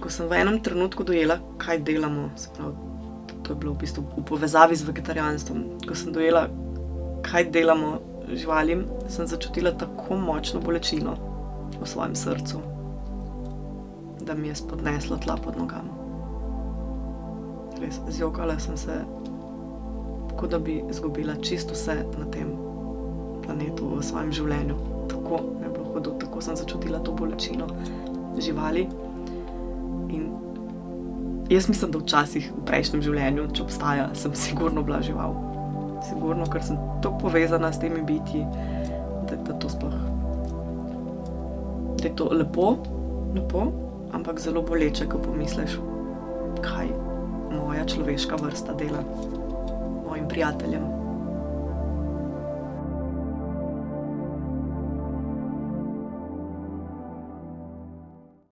ko sem v enem trenutku dojela, kaj delamo, se pravi, to je bilo v bistvu v povezavi z vegetarijanstvom, ko sem dojela, kaj delamo živalim, sem začutila tako močno bolečino v svojem srcu, da mi je spodneslo tla pod nogami. Res, zjokala sem se, kot da bi izgubila čisto vse na tem planetu v svojem življenju. Tako mi je bilo hudo, tako sem začutila to bolečino živali. In jaz mislim, da včasih v prejšnjem življenju, če obstaja, sem sigurno bila žival. Sigurno, ker sem tako povezana s temi bitji, da to sploh, da je to lepo, ampak zelo boleče, ko pomisliš, kaj moja človeška vrsta dela mojim prijateljem.